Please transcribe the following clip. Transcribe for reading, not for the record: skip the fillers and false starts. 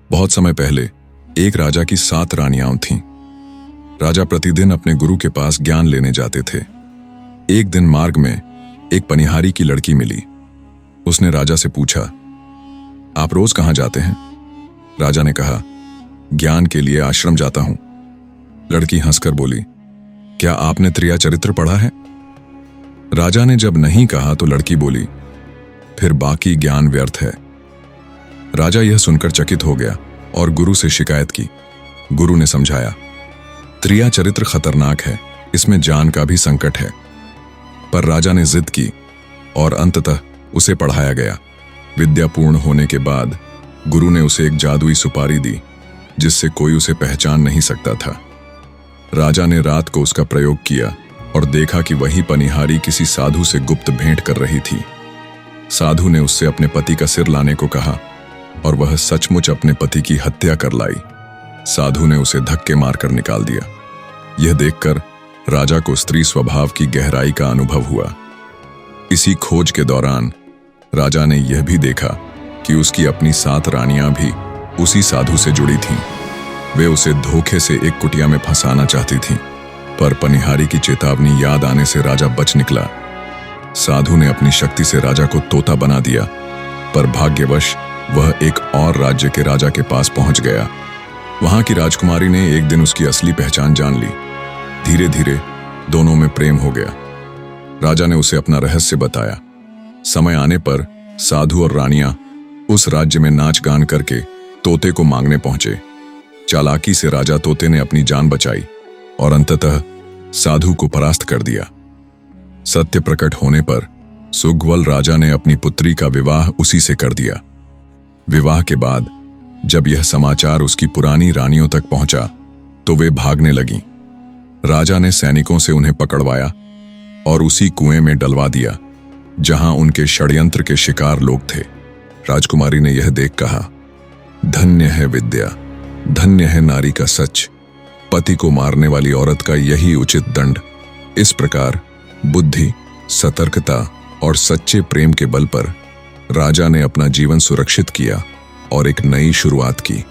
बहुत समय पहले एक राजा की 7 रानियां थीं। राजा प्रतिदिन अपने गुरु के पास ज्ञान लेने जाते थे। एक दिन मार्ग में एक पनिहारी की लड़की मिली। उसने राजा से पूछा, आप रोज कहां जाते हैं? राजा ने कहा, ज्ञान के लिए आश्रम जाता हूं। लड़की हंसकर बोली, क्या आपने त्रिया चरित्र पढ़ा है? राजा ने जब नहीं कहा तो लड़की बोली, फिर बाकी ज्ञान व्यर्थ है। राजा यह सुनकर चकित हो गया और गुरु से शिकायत की। गुरु ने समझाया, त्रिया चरित्र खतरनाक है, इसमें जान का भी संकट है। पर राजा ने जिद की और अंततः उसे पढ़ाया गया। विद्या पूर्ण होने के बाद गुरु ने उसे एक जादुई सुपारी दी, जिससे कोई उसे पहचान नहीं सकता था। राजा ने रात को उसका प्रयोग किया और देखा कि वही पनिहारी किसी साधु से गुप्त भेंट कर रही थी। साधु ने उससे अपने पति का सिर लाने को कहा और वह सचमुच अपने पति की हत्या कर लाई। साधु ने उसे धक्के मारकर निकाल दिया। यह देखकर राजा को स्त्री स्वभाव की गहराई का अनुभव हुआ। इसी खोज के दौरान राजा ने यह भी देखा कि उसकी अपनी 7 रानियां भी उसी साधु से जुड़ी थीं। वे उसे धोखे से एक कुटिया में फंसाना चाहती थीं, पर पनिहारी की चेतावनी याद आने से राजा बच निकला। साधु ने अपनी शक्ति से राजा को तोता बना दिया, पर भाग्यवश वह एक और राज्य के राजा के पास पहुंच गया। वहां की राजकुमारी ने एक दिन उसकी असली पहचान जान ली। धीरे धीरे दोनों में प्रेम हो गया। राजा ने उसे अपना रहस्य बताया। समय आने पर साधु और रानियां उस राज्य में नाच गान करके तोते को मांगने पहुंचे। चालाकी से राजा तोते ने अपनी जान बचाई और अंततः साधु को परास्त कर दिया। सत्य प्रकट होने पर सुग्वल राजा ने अपनी पुत्री का विवाह उसी से कर दिया। विवाह के बाद जब यह समाचार उसकी पुरानी रानियों तक पहुंचा तो वे भागने लगीं। राजा ने सैनिकों से उन्हें पकड़वाया और उसी कुएं में डलवा दिया जहां उनके षड्यंत्र के शिकार लोग थे। राजकुमारी ने यह देख कहा, धन्य है विद्या, धन्य है नारी का सच, पति को मारने वाली औरत का यही उचित दंड। इस प्रकार बुद्धि, सतर्कता और सच्चे प्रेम के बल पर राजा ने अपना जीवन सुरक्षित किया और एक नई शुरुआत की।